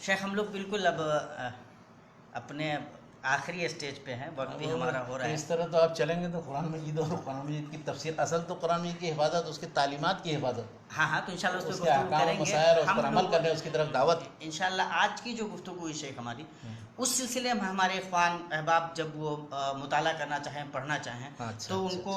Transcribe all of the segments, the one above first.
شیخ ہم لوگ بالکل اب اپنے آخری اسٹیج پہ ہیں، وقت بھی ہمارا ہو رہا ہے. اس طرح تو آپ چلیں گے تو قرآن مجید اور قرآن مجید کی تفسیر، اصل تو قرآن مجید کی حفاظت، اس کی تعلیمات کی حفاظت، ہاں تو انشاءاللہ اس پہ اس کے گفتگو احکام و کریں گے. مسائل اور اس پر عمل کرنے، اس کی طرف دعوت. انشاءاللہ آج کی جو گفتگو ہے شیخ ہماری، اس سلسلے میں ہمارے اخوان احباب جب وہ مطالعہ کرنا چاہیں، پڑھنا چاہیں، تو ان کو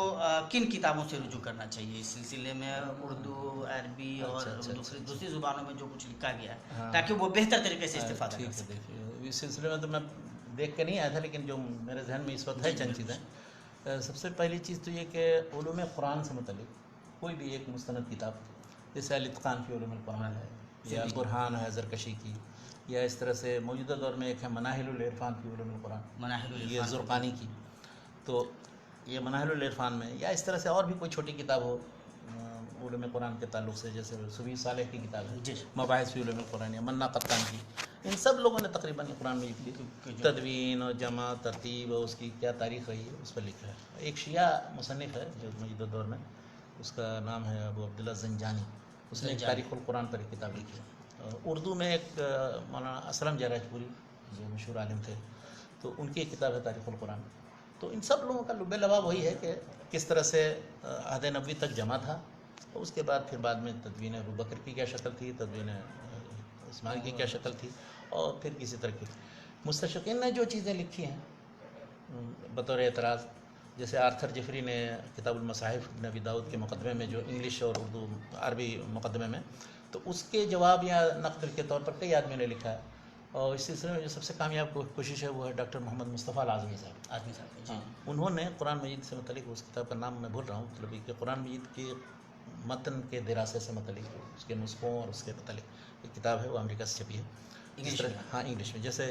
کن کتابوں سے رجوع کرنا چاہیے اس سلسلے میں؟ اردو، عربی اور دوسری زبانوں میں جو کچھ لکھا گیا ہے، تاکہ وہ بہتر طریقے سے استفادہ کر سکیں. دیکھیے اس سلسلے میں تو میں دیکھ کے نہیں آیا تھا، لیکن جو میرے ذہن میں اس وقت ہے چند چیزیں. سب سے پہلی چیز تو یہ کہ علوم قرآن سے متعلق کوئی بھی ایک مستند کتاب، جیسے الاتقان فی علوم القرآن ہے، یا برہان ہے زرکشی کی، یا اس طرح سے موجودہ دور میں ایک ہے مناہل العرفان فی علوم القرآن، یہ زرقانی کی. تو یہ مناہل العرفان میں، یا اس طرح سے اور بھی کوئی چھوٹی کتاب ہو علوم قرآن کے تعلق سے، جیسے صوفی صالح کی کتاب ہے مباحث فی علوم القرآن، یا منا قطان کی. ان سب لوگوں نے تقریباً قرآن مجید کی تدوین اور جمع ترتیب اور اس کی کیا تاریخ رہی ہے اس پر لکھا ہے. ایک شیعہ مصنف ہے جو موجودہ دور میں، اس کا نام ہے ابو عبداللہ زنجانی، اس نے تاریخ القرآن پر ایک کتاب لکھی ہے. اردو میں ایک مولانا اسلم جراج پوری جو مشہور عالم تھے، تو ان کی ایک کتاب ہے تاریخ القرآن. تو ان سب لوگوں کا لب لباب وہی ہے کہ کس طرح سے عہد نبوی تک جمع تھا، اور اس کے بعد میں تدوین ابو بکر کی کیا شکل تھی، تدوین اسماء کی کیا شکل تھی، اور پھر کسی طرح کی مستشرقین نے جو چیزیں لکھی ہیں بطور اعتراض، جیسے آرتھر جیفری نے کتاب المصاحف نبی داؤد کے مقدمے میں، جو انگلش اور اردو عربی مقدمے میں، تو اس کے جواب یا نقد کے طور پر کئی آدمیوں نے لکھا ہے. اور اس سلسلے میں جو سب سے کامیاب کوشش ہے وہ ہے ڈاکٹر محمد مصطفیٰ العظمی صاحب. انہوں نے قرآن مجید سے متعلق، اس کتاب کا نام میں بھول رہا ہوں، مطلب کہ قرآن مجید کے متن کے دراسے سے متعلق، اس کے نسخوں اور اس کے متعلق ایک کتاب ہے، وہ امریکہ سے چھپی ہے انگلش میں. ہاں انگلش میں. جیسے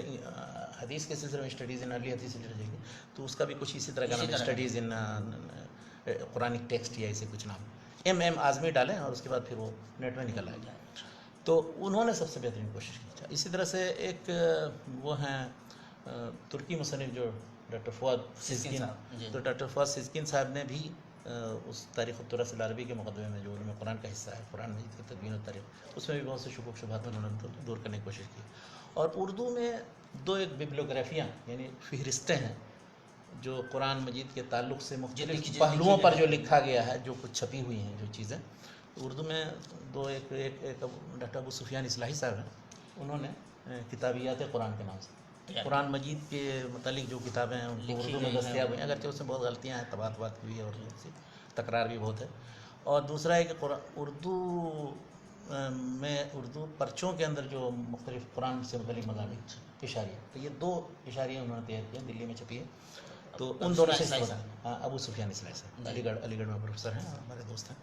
حدیث کے سلسلے میں اسٹڈیز ان ارلی حدیث لٹریچر جائے گی، تو اس کا بھی کچھ اسی طرح کا نام ہے، اسٹڈیز ان قرآنک ٹیکسٹ، یا ایسے کچھ نام. ایم اعظمی ڈالیں اور اس کے بعد پھر وہ نیٹ میں نکل آئے گا. تو انہوں نے سب سے بہترین کوشش کی. اسی طرح سے ایک وہ ہیں ترکی مصنف جو ڈاکٹر فؤاد سیزکین، تو ڈاکٹر فؤاد سیزکین صاحب نے بھی اس تاریخ التراث العربی کے مقدمے میں جو علوم قرآن کا حصہ ہے، قرآن مجید کی تدوین و تاریخ، اس میں بھی بہت سے شکوک شبہات انہوں نے دور کرنے کی کوشش کی. اور اردو میں دو ایک ببلیوگرافیاں، یعنی فہرستیں ہیں جو قرآن مجید کے تعلق سے مختلف پہلوؤں پر جو لکھا گیا ہے، جو کچھ چھپی ہوئی ہیں جو چیزیں اردو میں. دو ایک ڈاکٹر ابو سفیان اصلاحی صاحب ہیں، انہوں نے کتابیات قرآن کے نام سے قرآن مجید کے متعلق جو کتابیں ہیں ان کو اردو میں دستیاب ہوئی ہیں، اگرچہ اس میں بہت غلطیاں ہیں، تبات ہوئی ہے اور تکرار بھی بہت ہے. اور دوسرا ہے کہ اردو پرچوں کے اندر جو مختلف قرآن سے متعلق مضامین اشاریہ، تو یہ دو اشاریہ انہوں نے تیار کیا، دلی میں چھپی ہے. تو ان دونوں سے ابو سفیان اصلاحی صاحب علی گڑھ میں پروفیسر ہیں، ہمارے دوست ہیں.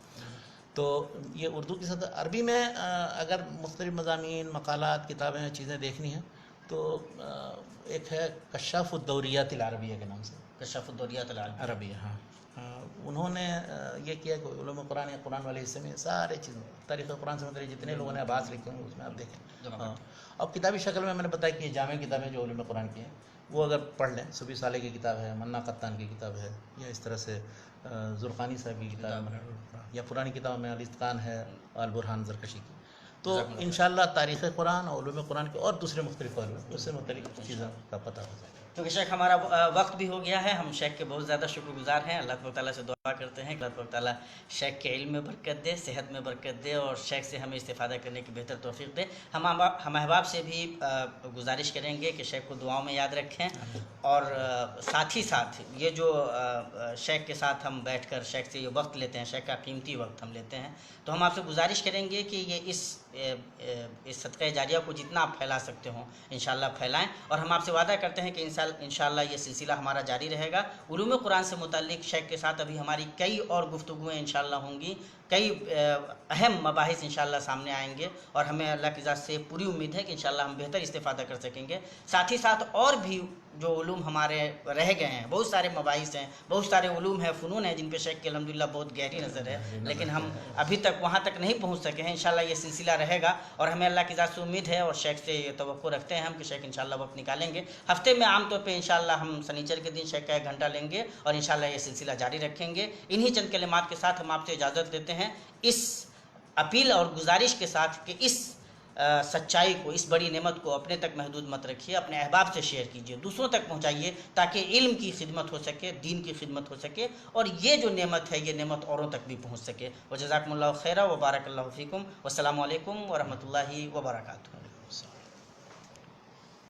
تو یہ اردو کی سطح. عربی میں اگر مختلف مضامین، مقالات، کتابیں، چیزیں دیکھنی ہیں تو ایک ہے کشاف الدوریات العربیہ کے نام سے، کشاف الدوریات عربیہ. ہاں انہوں نے یہ کیا کہ علوم قرآن یا قرآن والے حصے میں سارے چیزیں، تاریخ قرآن سے متعلق جتنے لوگوں نے ابحاث لکھے ہیں اس میں آپ دیکھیں. اب کتابی شکل میں نے بتایا کہ یہ جامع کتابیں جو علوم قرآن کی ہیں، وہ اگر پڑھ لیں، صوفی صالح کی کتاب ہے، منا قطان کی کتاب ہے، یا اس طرح سے زرقانی صاحب کی کتاب ہے، یا پرانی کتاب میں الاتقان ہے، البرہان زرکشی کی. تو انشاءاللہ تاریخ قرآن اور علوم قرآن کے اور دوسرے مختلف پہلو اس سے مختلف چیزوں کا پتہ ہو جائے گا. کیونکہ شیخ ہمارا وقت بھی ہو گیا ہے، ہم شیخ کے بہت زیادہ شکر گزار ہیں. اللہ تبارک تعالیٰ سے دعا کرتے ہیں کہ اللہ تبارک تعالیٰ شیخ کے علم میں برکت دے، صحت میں برکت دے، اور شیخ سے ہمیں استفادہ کرنے کی بہتر توفیق دے. ہم احباب سے بھی گزارش کریں گے کہ شیخ کو دعاؤں میں یاد رکھیں، اور ساتھ ہی ساتھ یہ جو شیخ کے ساتھ ہم بیٹھ کر شیخ سے یہ وقت لیتے ہیں، شیخ کا قیمتی وقت ہم لیتے ہیں، تو ہم آپ سے گزارش کریں گے کہ یہ اس صدقہ جاریہ کو جتنا آپ پھیلا سکتے ہوں انشاءاللہ پھیلائیں. اور ہم آپ سے وعدہ کرتے ہیں کہ انشاءاللہ یہ سلسلہ ہمارا جاری رہے گا. علوم قرآن سے متعلق شیخ کے ساتھ ابھی ہماری کئی اور گفتگویں انشاءاللہ ہوں گی، کئی اہم مباحث انشاءاللہ سامنے آئیں گے، اور ہمیں اللہ کی ذات سے پوری امید ہے کہ انشاءاللہ ہم بہتر استفادہ کر سکیں گے. ساتھ ہی ساتھ اور بھی جو علوم ہمارے رہ گئے ہیں، بہت سارے مباحث ہیں، بہت سارے علوم ہیں، فنون ہیں، جن پہ شیخ کی الحمدللہ بہت گہری نظر ہے، لیکن ہم ابھی تک وہاں تک نہیں پہنچ سکے ہیں. انشاءاللہ یہ سلسلہ رہے گا، اور ہمیں اللہ کی ذات سے امید ہے، اور شیخ سے یہ توقع رکھتے ہیں ہم کہ شیخ انشاءاللہ وقت نکالیں گے. ہفتے میں عام طور پہ انشاءاللہ ہم سنیچر کے دن شیخ کا 1 گھنٹہ لیں گے، اور انشاءاللہ یہ سلسلہ جاری رکھیں گے. انہی چند کلمات کے ساتھ ہم آپ سے اجازت لیتے ہیں، اس اپیل اور گزارش کے ساتھ کہ اس سچائی کو، اس بڑی نعمت کو اپنے تک محدود مت رکھیے، اپنے احباب سے شیئر کیجیے، دوسروں تک پہنچائیے تاکہ علم کی خدمت ہو سکے، دین کی خدمت ہو سکے، اور یہ جو نعمت ہے یہ نعمت اوروں تک بھی پہنچ سکے۔ وجزاکم اللہ خیرا وبارک اللہ فیکم، والسلام علیکم ورحمۃ اللہ وبرکاتہ۔